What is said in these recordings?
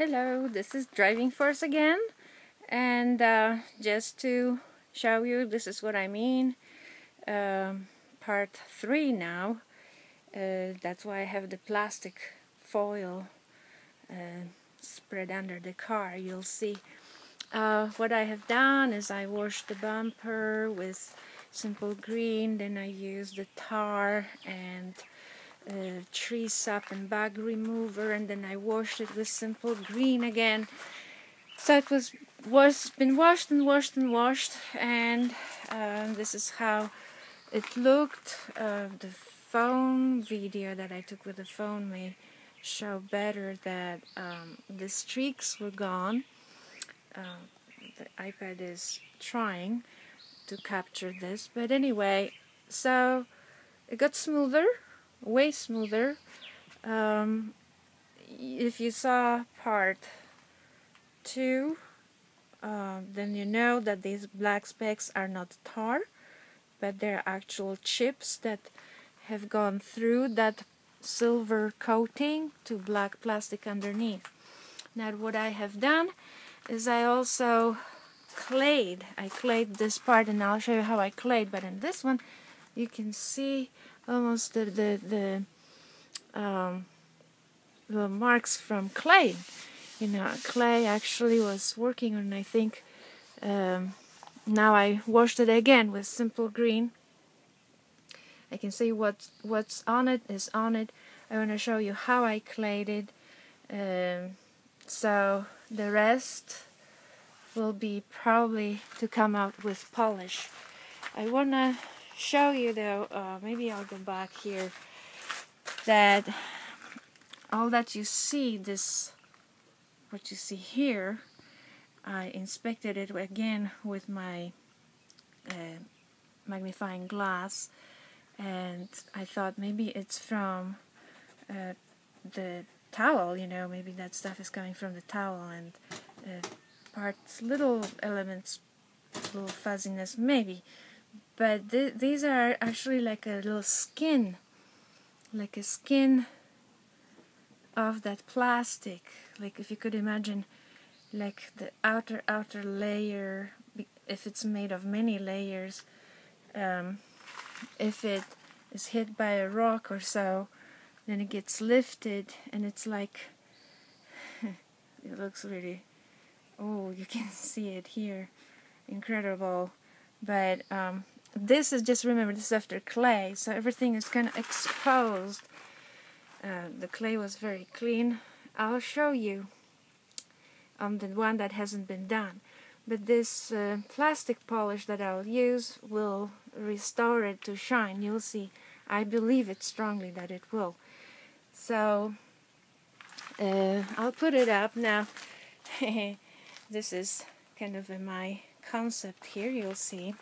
Hello, this is Driving Force again, and just to show you, this is what I mean. Part 3 now. That's why I have the plastic foil spread under the car. You'll see. What I have done is I washed the bumper with simple green, then I used the tar and tree sap and bug remover, and then I washed it with simple green again. So it was been washed and washed and washed, and this is how it looked. The phone video that I took with the phone may show better that the streaks were gone. The iPad is trying to capture this, but anyway, so it got smoother, way smoother. If you saw part 2, then you know that these black specks are not tar, but they're actual chips that have gone through that silver coating to black plastic underneath. Now what I have done is I also clayed. I clayed this part, and I'll show you how I clayed, but in this one you can see almost the marks from clay. You know, clay actually was working on, I think, now I washed it again with simple green. I can see what's on it is on it. I want to show you how I clayed it. So the rest will be probably to come out with polish. I want to show you though, maybe I'll go back here, that all that you see, what you see here, I inspected it again with my magnifying glass, and I thought maybe it's from the towel, you know, maybe that stuff is coming from the towel, and parts, little elements, little fuzziness maybe, but these are actually like a little skin, like a skin of that plastic, like if you could imagine like the outer layer, if it's made of many layers, if it is hit by a rock or so, then it gets lifted, and it's like it looks really, oh, you can see it here, incredible. But this is, just remember, this is after clay, so everything is kind of exposed. The clay was very clean. I'll show you the one that hasn't been done, but this plastic polish that I'll use will restore it to shine. You'll see. I believe it strongly that it will. So I'll put it up now. This is kind of my concept here. You'll see.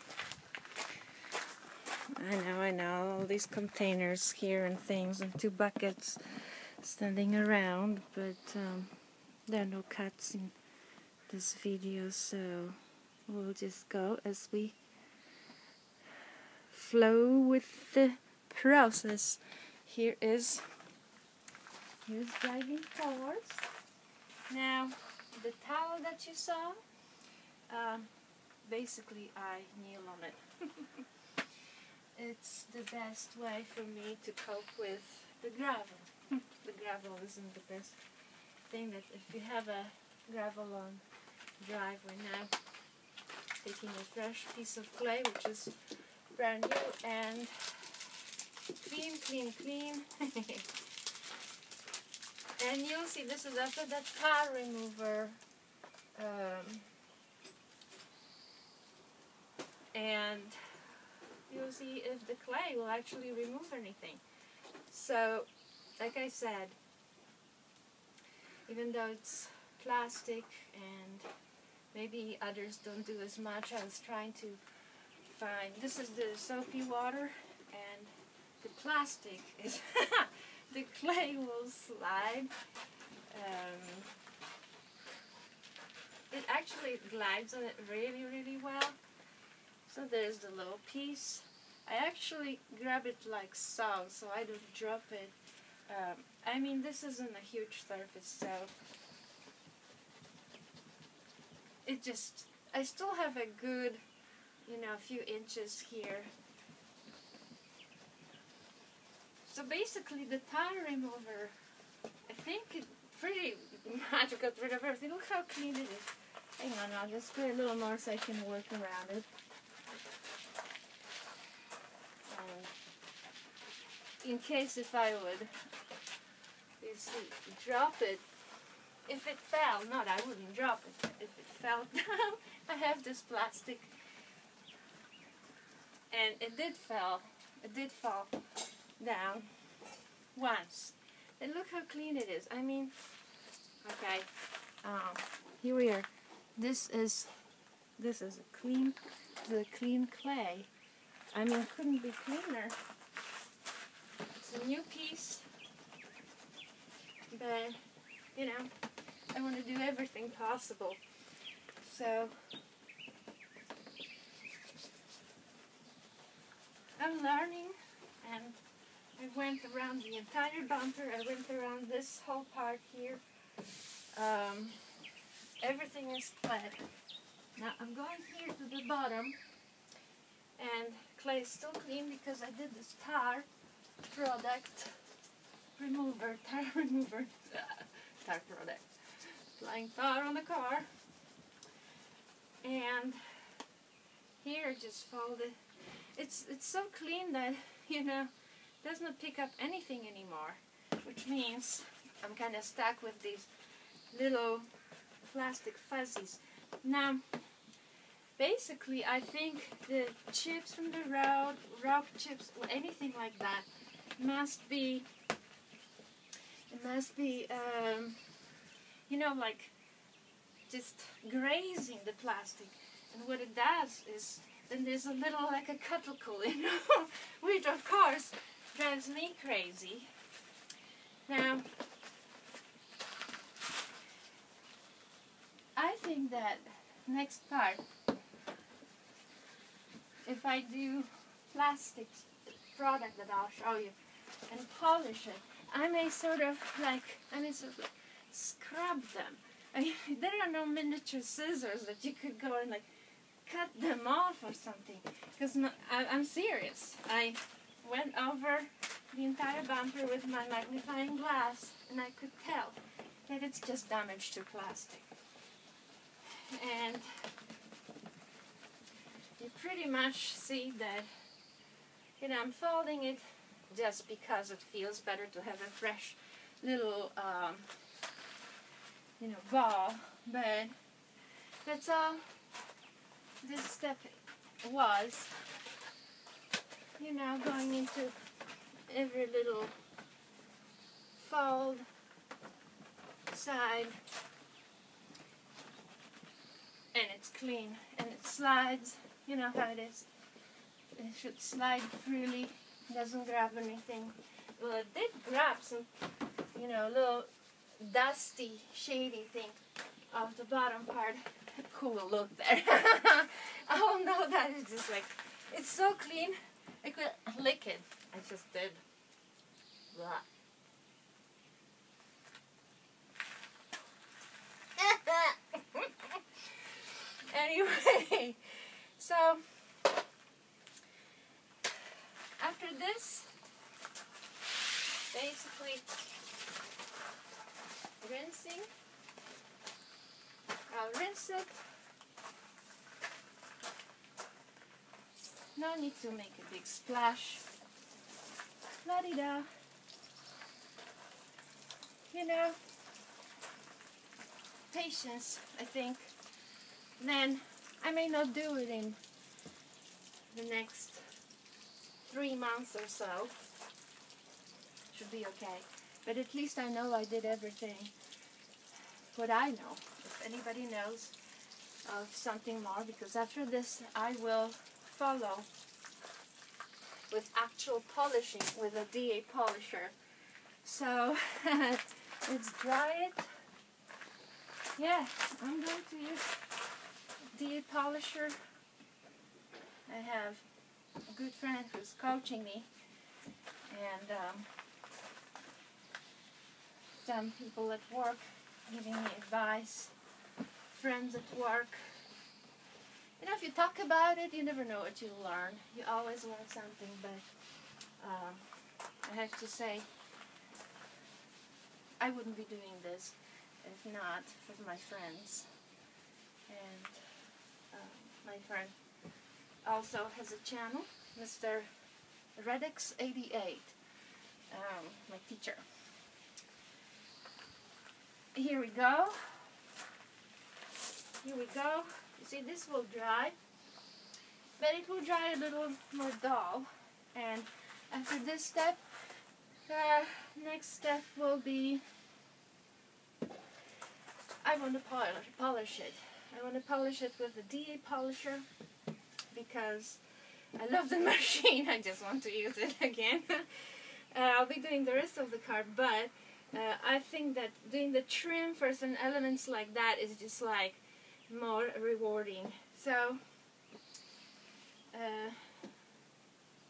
I know, all these containers here and things, and 2 buckets standing around, but there are no cuts in this video, so we'll just go as we flow with the process. Here's Driving Force. Now, the towel that you saw, basically I kneel on it. It's the best way for me to cope with the gravel. The gravel isn't the best thing. That if you have a gravel on driveway now, taking a fresh piece of clay, which is brand new, and clean. And you'll see, this is after that tar remover, and you'll see if the clay will actually remove anything. So, like I said, even though it's plastic and maybe others don't do as much, I was trying to find, this is the soapy water, and the plastic is, the clay will slide. It actually glides on it really well. So there's the little piece. I actually grab it like so I don't drop it. I mean, this isn't a huge surface, so it just, I still have a good, you know, few inches here. So basically the tire remover, I think it pretty much got rid of everything. Look how clean it is. Hang on, I'll just put a little more so I can work around it. In case if I would drop it, if it fell, not I wouldn't drop it, if it fell down, I have this plastic, and it did fall down once. And look how clean it is. I mean, okay, here we are. This is a clean, the clean clay. I mean, couldn't be cleaner. It's a new piece, but you know, I want to do everything possible. So I'm learning, and I went around the entire bumper. I went around this whole part here. Everything is flat. Now I'm going here to the bottom, and clay is still clean because I did this tar product remover, tire remover, tar product, applying tar on the car. And here just folded. It's so clean that, you know, it does not pick up anything anymore, which means I'm kind of stuck with these little plastic fuzzies. Now, basically, I think the chips from the road, rock chips, or anything like that, must be, you know, like just grazing the plastic. And what it does is, then there's a little, like a cuticle, you know, which of course drives me crazy. Now, I think that next part, if I do plastic product that I'll show you and polish it, I may sort of scrub them. There are no miniature scissors that you could go and like cut them off or something. Because I'm serious. I went over the entire bumper with my magnifying glass, and I could tell that it's just damage to plastic. And you pretty much see that, you know, I'm folding it just because it feels better to have a fresh little, you know, ball. But that's all this step was, you know, going into every little fold, side, and it's clean, and it slides. You know how it is. It should slide freely, doesn't grab anything. Well, it did grab some, you know, little dusty, shady thing off the bottom part. Cool look there. Oh no, that is just like, it's so clean. I could lick it. I just did. Blah. Anyway, so after this, basically rinsing. I'll rinse it. No need to make a big splash. La-di-da. You know, patience, I think. Then I may not do it in the next 3 months or so. Should be okay. But at least I know I did everything. What I know. If anybody knows of something more, because after this I will follow with actual polishing with a DA polisher. So let's dry it. Yeah, I'm going to use DA polisher. I have a good friend who's coaching me, and some people at work giving me advice friends at work. You know, if you talk about it, you never know what you'll learn. You always learn something, but I have to say, I wouldn't be doing this if not for my friends. And my friend also has a channel, Mr. Redix88, my teacher. Here we go. Here we go. You see, this will dry, but it will dry a little more dull. And after this step, next step will be, I want to polish it. I want to polish it with a DA polisher because I love the machine. I just want to use it again. I'll be doing the rest of the card, but I think that doing the trim for some elements like that is just like more rewarding. So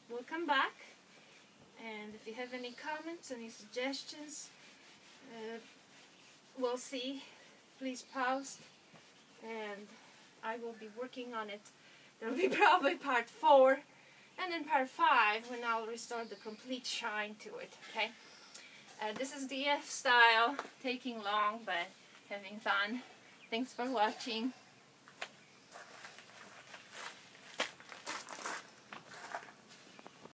we'll come back, and if you have any comments, any suggestions, we'll see. Please post, and I will be working on it. There'll be probably part 4, and then part 5 when I'll restore the complete shine to it. Okay. This is DF style, taking long but having fun. Thanks for watching.